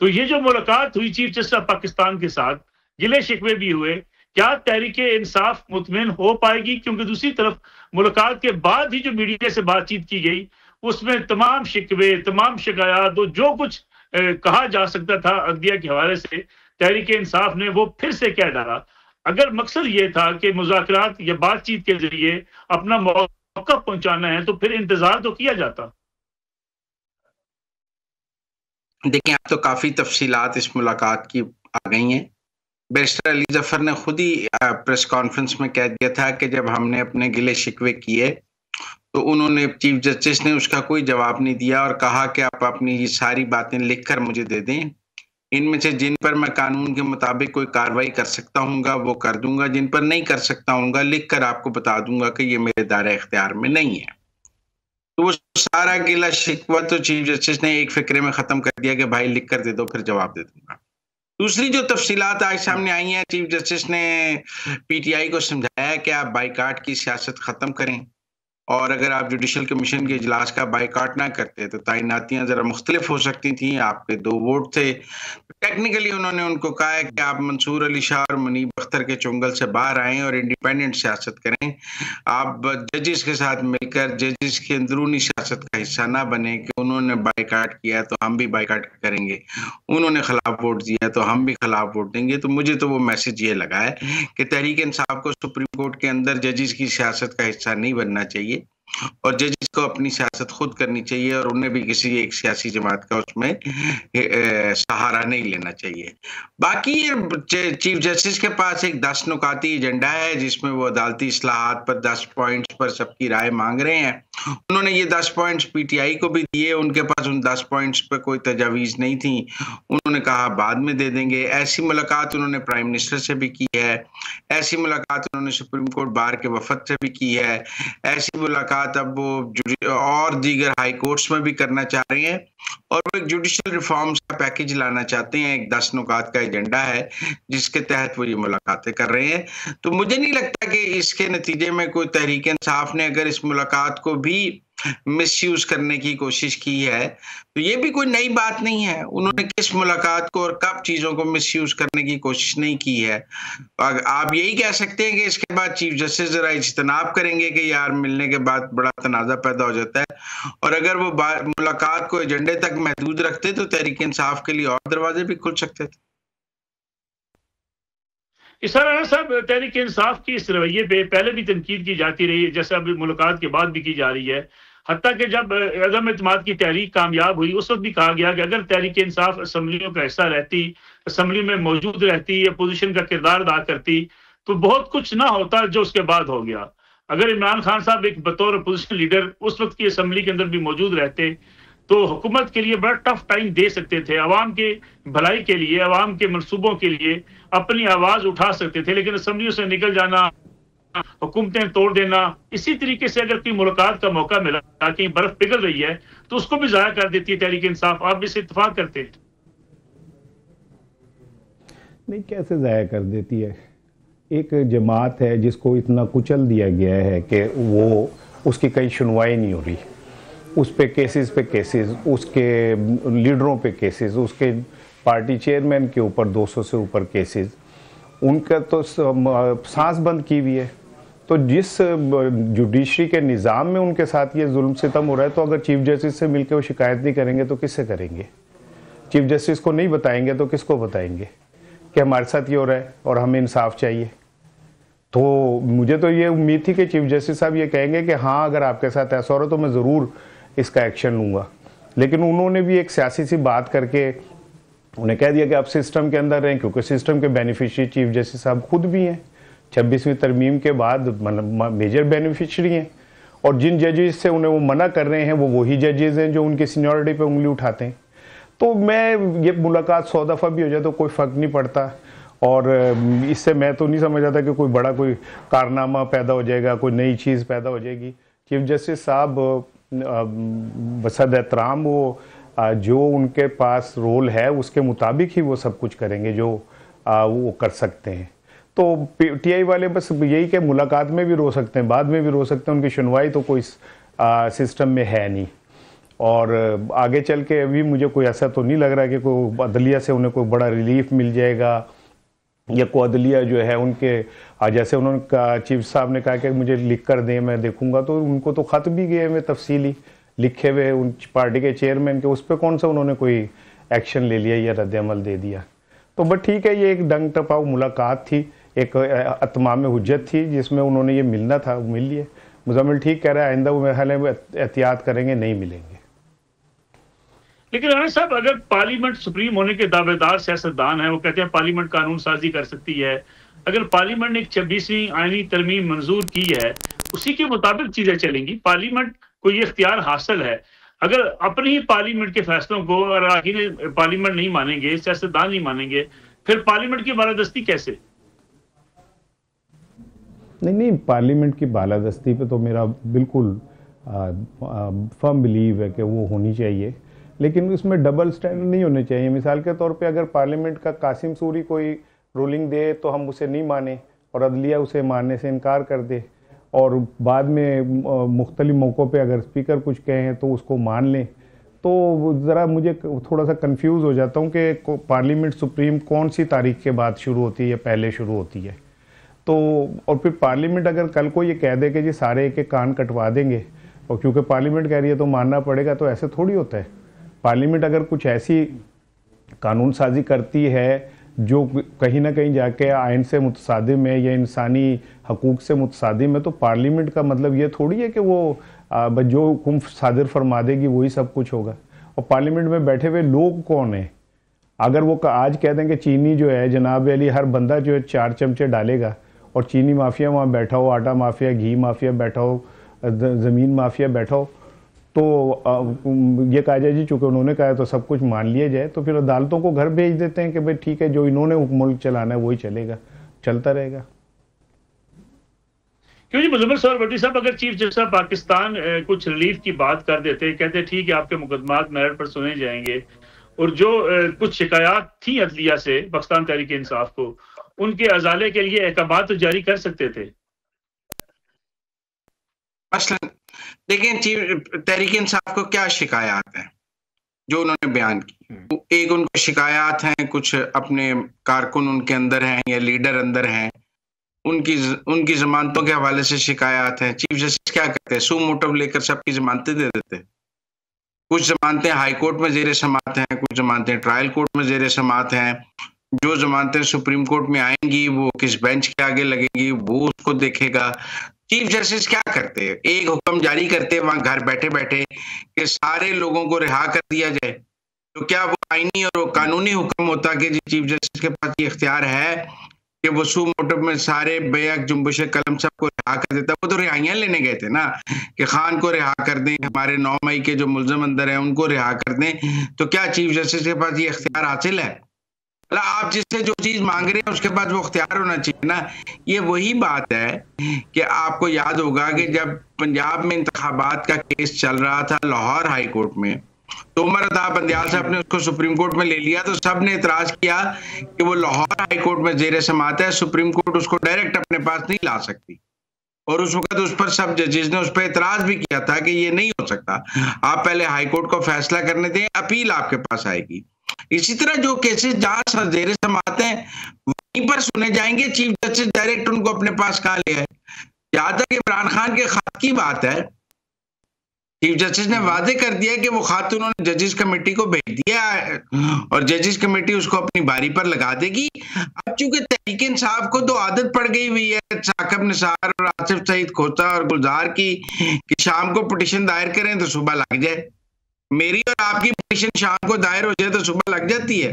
तो ये जो मुलाकात हुई चीफ जस्टिस ऑफ पाकिस्तान के साथ, गिले शिकवे भी हुए, क्या तहरीक-ए-इंसाफ मुतमिन हो पाएगी? क्योंकि दूसरी तरफ मुलाकात के बाद ही जो मीडिया से बातचीत की गई, उसमें तमाम शिकवे, तमाम शिकायत और जो कुछ कहा जा सकता था अदलिया के हवाले से, तहरीक-ए-इंसाफ ने वो फिर से कह डाला। अगर मकसद ये था कि मुज़ाकरात या बातचीत के ज़रिए अपना मौका पहुँचाना है, तो फिर इंतज़ार तो किया जाता। देखिए, अब तो काफ़ी तफ़सीलात इस मुलाकात की आ गई हैं। बैरिस्टर अली ज़फ़र ने खुद ही प्रेस कॉन्फ्रेंस में कह दिया था कि जब हमने अपने गिले-शिकवे किए, तो उन्होंने चीफ जस्टिस ने उसका कोई जवाब नहीं दिया और कहा कि आप अपनी ये सारी बातें लिख कर मुझे दे दें। इनमें से जिन पर मैं कानून के मुताबिक कोई कार्रवाई कर सकता हूँगा, वो कर दूँगा, जिन पर नहीं कर सकता हूँगा, लिख कर आपको बता दूँगा कि ये मेरे दायरे-इख्तियार में नहीं है। तो वो सारा गिला-शिकवा तो चीफ जस्टिस ने एक फ़िक्रे में ख़त्म कर दिया कि भाई लिख कर दे दो, फिर जवाब दे दूँगा। दूसरी जो तफ़सीलात आज सामने आई हैं, चीफ जस्टिस ने पीटीआई को समझाया कि आप बायकॉट की सियासत ख़त्म करें और अगर आप जुडिशल कमीशन के इजलास का बायकॉट ना करते तो तैनातियां ज़रा मुख्तलिफ हो सकती थी, आपके 2 वोट थे। टेक्निकली उन्होंने उनको कहा है कि आप मंसूर अली शाह और मुनीब अख्तर के चुंगल से बाहर आएँ और इंडिपेंडेंट सियासत करें। आप जजेस के साथ मिलकर जजेस की अंदरूनी सियासत का हिस्सा ना बने कि उन्होंने बायकॉट किया तो हम भी बायकॉट करेंगे, उन्होंने खिलाफ वोट दिया तो हम भी खिलाफ वोट देंगे। तो मुझे तो वो मैसेज ये लगा है कि तहरीक इंसाफ को सुप्रीम कोर्ट के अंदर जजेस की सियासत का हिस्सा नहीं बनना चाहिए और जजेस को अपनी सियासत खुद करनी चाहिए और उन्हें भी किसी एक सियासी जमात का उसमें सहारा नहीं लेना चाहिए। बाकी चीफ जस्टिस के पास एक 10 नुकाती एजेंडा है जिसमें वो अदालती इस्लाहात पर 10 पॉइंट्स पर सबकी राय मांग रहे हैं। उन्होंने ये 10 पॉइंट्स पीटीआई को भी दिए, उनके पास उन 10 पॉइंट्स पर कोई तजावीज़ नहीं थी। उन्होंने कहा बाद में दे देंगे। ऐसी मुलाकात उन्होंने प्राइम मिनिस्टर से भी की है, ऐसी मुलाकात उन्होंने सुप्रीम कोर्ट बार के वफद से भी की है, ऐसी मुलाकात अब वो और दीगर हाई कोर्ट्स में भी करना चाह रहे हैं और वो एक जुडिशल रिफॉर्म्स का पैकेज लाना चाहते हैं। एक 10 नुकात का एजेंडा है जिसके तहत वो ये मुलाकातें कर रहे हैं। तो मुझे नहीं लगता कि इसके नतीजे में कोई तहरीक इंसाफ ने अगर इस मुलाकात को भी मिसयूज करने की कोशिश की है तो ये भी कोई नई बात नहीं है। उन्होंने किस मुलाकात को और कब चीजों को मिसयूज करने की कोशिश नहीं की है। आप यही कह सकते हैं कि इसके बाद चीफ जस्टिस जरा इज्तनाब करेंगे कि यार मिलने के बाद बड़ा तनाजा पैदा हो जाता है और अगर वो मुलाकात को एजेंडे तक महदूद रखते तो तहरीक इंसाफ के लिए और दरवाजे भी खुल सकते थे। राना साहब, तहरीक इंसाफ की इस रवैये पे पहले भी तनकीद की जाती रही है, जैसे अभी मुलाकात के बाद भी की जा रही है। हत्ता कि जब अदम एतमाद की तहरीक कामयाब हुई, उस वक्त भी कहा गया कि अगर तहरीक इंसाफ असम्बलियों का हिस्सा रहती, असम्बली में मौजूद रहती, अपोजिशन का किरदार अदा करती, तो बहुत कुछ ना होता जो उसके बाद हो गया। अगर इमरान खान साहब एक बतौर अपोजिशन लीडर उस वक्त की असम्बली के अंदर भी मौजूद रहते, तो हुकूमत के लिए बड़ा टफ टाइम दे सकते थे, अवाम के भलाई के लिए, अवाम के मनसूबों के लिए अपनी आवाज उठा सकते थे। लेकिन असम्बलियों से निकल जाना, हुकूमतें तोड़ देना, इसी तरीके से अगर कोई मुलाकात का मौका मिला, कहीं बर्फ पिघल रही है, तो उसको भी ज़ाया कर देती है तहरीक इंसाफ। आप भी इससे इत्तेफाक करते हैं? नहीं, कैसे ज़ाया कर देती है? एक जमात है जिसको इतना कुचल दिया गया है कि वो उसकी कहीं सुनवाई नहीं हो रही, उस पे केसेस, उसके लीडरों पे केसेस, उसके पार्टी चेयरमैन के ऊपर 200 से ऊपर केसेस, उनका तो सांस बंद की हुई है। तो जिस जुडिशरी के निज़ाम में उनके साथ ये जुल्म सितम हो रहा है, तो अगर चीफ जस्टिस से मिलकर वो शिकायत नहीं करेंगे तो किससे करेंगे? चीफ जस्टिस को नहीं बताएंगे तो किसको बताएंगे कि हमारे साथ ये हो रहा है और हमें इंसाफ चाहिए? तो मुझे तो ये उम्मीद थी कि चीफ जस्टिस साहब ये कहेंगे कि हाँ, अगर आपके साथ ऐसा हो रहा है तो मैं ज़रूर इसका एक्शन लूँगा। लेकिन उन्होंने भी एक सियासी सी बात करके उन्हें कह दिया कि आप सिस्टम के अंदर रहें, क्योंकि सिस्टम के बेनिफिशियरी चीफ जस्टिस साहब खुद भी हैं। 26वीं तरमीम के बाद मेजर बेनिफिशियरी हैं और जिन जजेस से उन्हें वो मना कर रहे हैं वो वही जजेस हैं जो उनकी सीनियरिटी पे उंगली उठाते हैं। तो मैं ये मुलाकात 100 दफ़ा भी हो जाए तो कोई फ़र्क नहीं पड़ता और इससे मैं तो नहीं समझ आता कि कोई बड़ा कोई कारनामा पैदा हो जाएगा, कोई नई चीज़ पैदा हो जाएगी। चीफ जस्टिस साहब बसद एहतराम वो जो उनके पास रोल है उसके मुताबिक ही वो सब कुछ करेंगे जो वो कर सकते हैं। तो पीटीआई वाले बस यही कि मुलाकात में भी रो सकते हैं, बाद में भी रो सकते हैं, उनकी सुनवाई तो कोई सिस्टम में है नहीं। और आगे चल के अभी मुझे कोई ऐसा तो नहीं लग रहा कि कोई अदलिया से उन्हें कोई बड़ा रिलीफ मिल जाएगा, या को अदलिया जो है उनके जैसे उन्होंने कहा, चीफ साहब ने कहा कि मुझे लिख कर दें मैं देखूंगा, तो उनको तो ख़त भी गए में तफसीली लिखे हुए उन पार्टी के चेयरमैन के, उस पर कौन सा उन्होंने कोई एक्शन ले लिया या रद्द-ए-अमल दे दिया। तो बट ठीक है, ये एक डंग टपाऊ मुलाकात थी, एक अतमाम हुज्जत थी जिसमें उन्होंने ये मिलना था, मिल लिए। मुजम्मिल ठीक कह रहा है, आइंदा वो मेरे ख्याल में एहतियात करेंगे, नहीं मिलेंगे। लेकिन राणा साहब, अगर पार्लियामेंट सुप्रीम होने के दावेदार सियासतदान है, वो कहते हैं पार्लियामेंट कानून साजी कर सकती है, अगर पार्लियामेंट ने 26वीं आईनी तरमीम मंजूर की है, उसी के मुताबिक चीजें चलेंगी। पार्लियामेंट को ये इख्तियार हासिल है। अगर अपने ही पार्लियामेंट के फैसलों को अरकान पार्लियामेंट नहीं मानेंगे, सियासतदान नहीं मानेंगे, फिर पार्लियामेंट की बालादस्ती कैसे? नहीं, पार्लियामेंट की बालादस्ती पे तो मेरा बिल्कुल फर्म बिलीव है कि वो होनी चाहिए, लेकिन उसमें डबल स्टैंडर्ड नहीं होने चाहिए। मिसाल के तौर पे अगर पार्लियामेंट का कासिम सूरी कोई रूलिंग दे तो हम उसे नहीं माने और अदलिया उसे मानने से इनकार कर दे, और बाद में मुख्तलिफ मौक़ों पे अगर स्पीकर कुछ कहें तो उसको मान लें, तो ज़रा मुझे थोड़ा सा कंफ्यूज हो जाता हूँ कि पार्लियामेंट सुप्रीम कौन सी तारीख के बाद शुरू होती है या पहले शुरू होती है। तो और फिर पार्लियामेंट अगर कल को ये कह दे कि जी सारे एक कान कटवा देंगे, और क्योंकि पार्लियामेंट कह रही है तो मानना पड़ेगा, तो ऐसे थोड़ी होता है। पार्लियामेंट अगर कुछ ऐसी कानून साजी करती है जो कहीं ना कहीं जाके आइन से मुतसादिम है या इंसानी हकूक़ से मुतसादिम है, तो पार्लियामेंट का मतलब ये थोड़ी है कि वो जो हुक्म सादिर फरमा देगी वही सब कुछ होगा। और पार्लियामेंट में बैठे हुए लोग कौन हैं? अगर वो आज कह दें कि चीनी जो है जनाब अली हर बंदा जो है 4 चमचे डालेगा, और चीनी माफिया वहाँ बैठा हो, आटा माफिया, घी माफिया बैठा हो, ज़मीन माफिया बैठा हो, तो ये कहा जाए जी चूँकि उन्होंने कहा है तो सब कुछ मान लिया जाए, तो फिर अदालतों को घर भेज देते हैं कि भाई ठीक है, जो इन्होंने मुल्क चलाना है वही चलेगा, चलता रहेगा। क्यों जी मुजम्मिल साहब, भट्टी साहब, अगर चीफ जस्टिस साहब पाकिस्तान कुछ रिलीफ की बात कर देते, कहते ठीक है आपके मुकदमात मेरिट पर सुने जाएंगे, और जो कुछ शिकायत थी अदलिया से पाकिस्तान तहरीक इंसाफ को, उनके अजाले के लिए अहकामात तो जारी कर सकते थे। मसलन देखें, चीफ तहरीक इंसाफ को क्या शिकायत है जो उन्होंने बयान की। एक उनको शिकायत हैं, कुछ अपने कारकुन उनके अंदर हैं या लीडर अंदर हैं, उनकी जमानतों के हवाले से शिकायत है। चीफ जस्टिस क्या करते हैं? सू मोटिव लेकर सबकी जमानतें दे देते। कुछ जमानतें हाई कोर्ट में जेर समात हैं, कुछ जमानतें ट्रायल कोर्ट में जेर समात हैं। जो जमानतें सुप्रीम कोर्ट में आएंगी वो किस बेंच के आगे लगेंगी वो उसको देखेगा। चीफ जस्टिस क्या करते हैं? एक हुक्म जारी करते हैं वहां घर बैठे बैठे कि सारे लोगों को रिहा कर दिया जाए। तो क्या वो आईनी और वो कानूनी हुक्म होता कि चीफ जस्टिस के पास ये इख्तियार है कि वो सू मोटिव में सारे बेहक जुम्बश कलम सब को रिहा कर देता? वो तो रिहाइयां लेने गए थे ना, कि खान को रिहा कर दें, हमारे 9 मई के जो मुल्ज़िम अंदर हैं उनको रिहा कर दें। तो क्या चीफ जस्टिस के पास ये इख्तियार हासिल है? आप जिससे जो चीज मांग रहे हैं उसके बाद वो इख्तियार होना चाहिए ना। ये वही बात है कि आपको याद होगा कि जब पंजाब में इंतखाबात का केस चल रहा था लाहौर हाई कोर्ट में, तो उमर अता बंदियाल साहब ने उसको सुप्रीम कोर्ट में ले लिया, तो सब ने इतराज किया कि वो लाहौर हाई कोर्ट में जेर समात है, सुप्रीम कोर्ट उसको डायरेक्ट अपने पास नहीं ला सकती। और उस वक्त उस पर सब जजेस ने उस पर इतराज भी किया था कि ये नहीं हो सकता, आप पहले हाई कोर्ट को फैसला करने दें, अपील आपके पास आएगी। इसी तरह जो केसेस जहां जेर समात हैं वहीं पर सुने जाएंगे, चीफ जस्टिस डायरेक्ट उनको अपने पास कहां ले आए। जहां तक इमरान खान के खत की बात है, चीफ जस्टिस ने वादे कर दिया कि वो खत उन्होंने जजेस कमेटी को भेज दिया और जजेस कमेटी उसको अपनी बारी पर लगा देगी। अब चूंकि तहरीक इंसाफ को तो आदत पड़ गई हुई है साकिब निसार और आसिफ सईद खोता और गुलजार की कि शाम को पिटीशन दायर करें तो सुबह लग जाए, मेरी और आपकी पिटीशन शाम को दायर हो जाए तो सुबह लग जाती है?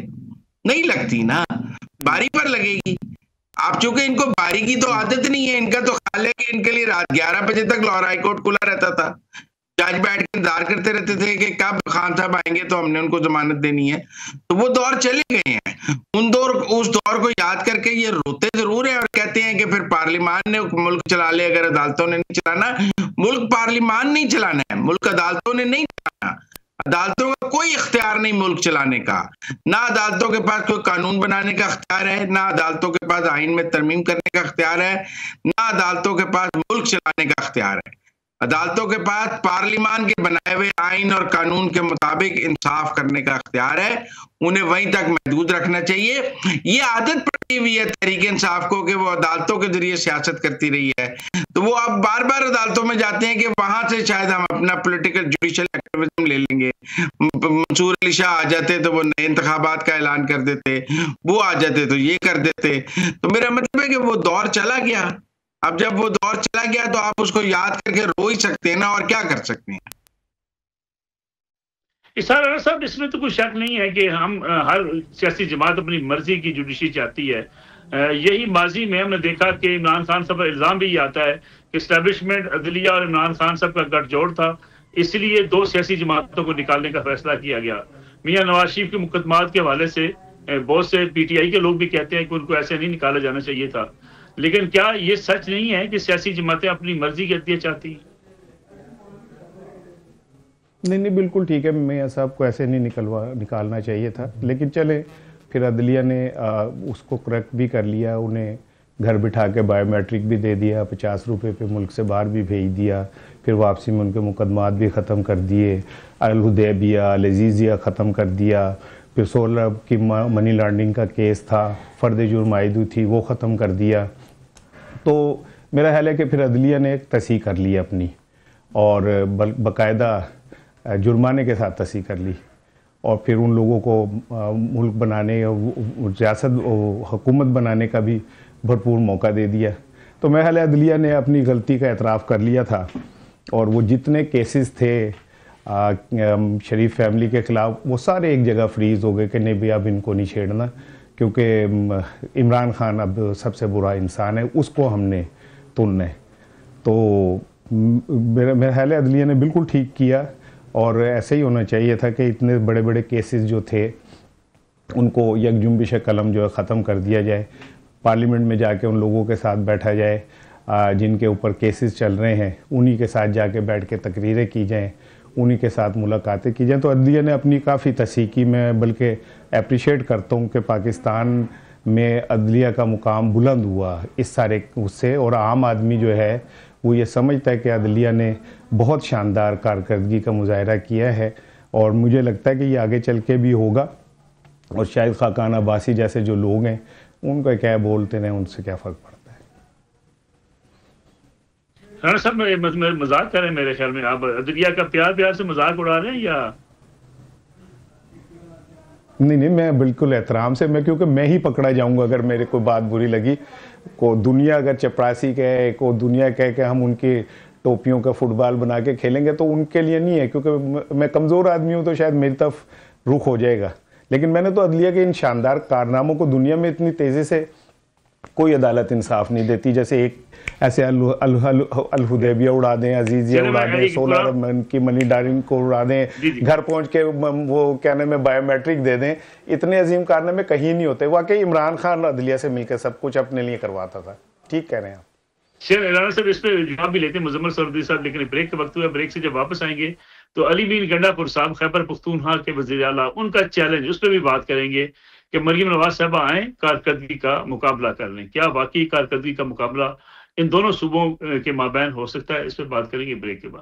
नहीं लगती ना, बारी पर लगेगी। आप चूंकि इनको बारी की तो आदत नहीं है, इनका तो ख्याल है कि इनके लिए रात 11 बजे तक लाहौर हाई कोर्ट खुला रहता था, जज बैठ के इंतजार करते रहते थे कि कब खान साहब आएंगे तो हमने उनको जमानत देनी है। तो वो दौर चले गए हैं। उस दौर को याद करके ये रोते जरूर है और कहते हैं कि फिर पार्लियामान ने मुल्क चला ले, अगर अदालतों ने नहीं चलाना। मुल्क पार्लियामान नहीं चलाना है, मुल्क अदालतों ने नहीं चलाना। अदालतों का कोई इख्तियार नहीं मुल्क चलाने का, ना अदालतों के पास कोई कानून बनाने का इख्तियार है, ना अदालतों के पास आइन में तरमीम करने का इख्तियार है, ना अदालतों के पास मुल्क चलाने का इख्तियार है। अदालतों के पास पार्लिमान के बनाए हुए आइन और कानून के मुताबिक इंसाफ करने का अख्तियार है, उन्हें वहीं तक महदूद रखना चाहिए। ये आदत पड़ी हुई है तहरीक इंसाफ को कि वो अदालतों के जरिए सियासत करती रही है, तो वो अब बार बार अदालतों में जाते हैं कि वहां से शायद हम अपना पॉलिटिकल जुडिशियल एक्टिविज्म ले लेंगे। मंसूर अली शाह आ जाते तो वो नए इंतखाबात का ऐलान कर देते, वो आ जाते तो ये कर देते। तो मेरा मतलब है कि वो दौर चला गया। अब जब वो दौर चला गया तो आप उसको याद करके रो ही सकते हैं ना, और क्या कर सकते हैं। इसारा साहब, इसमें तो कोई शक नहीं है कि हम हर सियासी जमात अपनी मर्जी की जुडिशरी चाहती है। यही माजी में हमने देखा कि इमरान खान साहब का इल्जाम भी आता है कि इस्टेब्लिशमेंट, अदलिया और इमरान खान साहब का गठजोड़ था, इसलिए दो सियासी जमातों को निकालने का फैसला किया गया। मियां नवाज शरीफ के मुकदमात के हवाले से बहुत से PTI के लोग भी कहते हैं कि उनको ऐसे नहीं निकाला जाना चाहिए था, लेकिन क्या ये सच नहीं है कि सियासी जमातें अपनी मर्जी के अदलिया चाहती हैं? नहीं, बिल्कुल ठीक है, मियां साहब को ऐसे नहीं निकालना चाहिए था, लेकिन चले फिर अदलिया ने उसको करेक्ट भी कर लिया, उन्हें घर बिठा के बायोमेट्रिक भी दे दिया, 50 रुपये पे मुल्क से बाहर भी भेज दिया, फिर वापसी में उनके मुकदमात भी ख़त्म कर दिए, अल हुदैबिया, अल अज़ीज़िया ख़त्म कर दिया, फिर 16 अरब की मनी लॉन्ड्रिंग का केस था, फ़र्द जुर्म आयदू थी, वो ख़त्म कर दिया। तो मेरा ख्याल है कि फिर अदलिया ने एक तसी कर ली अपनी, और बाकायदा जुर्माने के साथ तसी कर ली, और फिर उन लोगों को मुल्क बनाने, रियासत हुकूमत बनाने का भी भरपूर मौका दे दिया। तो मेरा ख्याल है अदलिया ने अपनी गलती का एतराफ़ कर लिया था, और वो जितने केसेस थे शरीफ फैमिली के ख़िलाफ़, वो सारे एक जगह फ्रीज़ हो गए कि नहीं भैया अब इनको नहीं छेड़ना, क्योंकि इमरान खान अब सबसे बुरा इंसान है, उसको हमने तुलना है। तो मेरा ख्याल है अदलिया ने बिल्कुल ठीक किया, और ऐसे ही होना चाहिए था कि इतने बड़े बड़े केसेस जो थे उनको यकजुम्बिश कलम जो है ख़त्म कर दिया जाए, पार्लियामेंट में जाके उन लोगों के साथ बैठा जाए जिनके ऊपर केसेस चल रहे हैं, उन्हीं के साथ जाके बैठ के तकरीरें की जाएं, उन्हीं के साथ मुलाकातें की जाएं। तो अदलिया ने अपनी काफ़ी तसीकी में, बल्कि अप्रिशिएट करता हूँ कि पाकिस्तान में अदलिया का मुकाम बुलंद हुआ इस सारे उससे, और आम आदमी जो है वो ये समझता है कि अदलिया ने बहुत शानदार कारकर्दगी का मुजाहरा किया है, और मुझे लगता है कि ये आगे चल के भी होगा। और शायद खाकान अब्बासी जैसे जो लोग हैं उनको क्या बोलते हैं, उनसे क्या फ़र्क पड़ता है। राणा साहब, मजाक कर रहे हैं मेरे ख्याल में, आप अदलिया का प्यार से मजाक उड़ा रहे हैं या? नहीं, मैं बिल्कुल एहतराम से, क्योंकि मैं ही पकड़ा जाऊंगा अगर मेरे को बात बुरी लगी। को दुनिया अगर चपरासी कहे, को दुनिया कहे कि हम उनकी टोपियों का फुटबॉल बना के खेलेंगे, तो उनके लिए नहीं है, क्योंकि मैं कमज़ोर आदमी हूँ, तो शायद मेरी तरफ रुख हो जाएगा। लेकिन मैंने तो अदलिया के इन शानदार कारनामों को दुनिया में इतनी तेज़ी से कोई अदालत इंसाफ नहीं देती, जैसे एक ऐसे अल हुदैबिया उड़ा दें, अजीजिया उड़ा दें, 16 अरब की मनी लॉन्ड्रिंग को उड़ा दें, घर पहुंच के वो कहने में बायोमेट्रिक दे दें, इतने अजीम कारनामे कहीं नहीं होते। वाकई इमरान खान अदलिया से मिलकर सब कुछ अपने लिए करवाता था। ठीक कह रहे हैं आप। राणा साहब, इस पर जवाब भी लेते हैं मुजम्मल सरवरी साहब, लेकिन ब्रेक का वक्त हुआ। ब्रेक से जब वापस आएंगे तो अली मीर गंडापुर साहब, खैबर पख्तूनख्वा के वज़ीर आला, उनका चैलेंज, उस पर भी बात करेंगे कि मरियम नवाज साहब आए, कारकर्दगी का मुकाबला कर लें। क्या वाकई कारकर्दगी का मुकाबला इन दोनों सूबों के माबैन हो सकता है? इस पर बात करेंगे ब्रेक के बाद।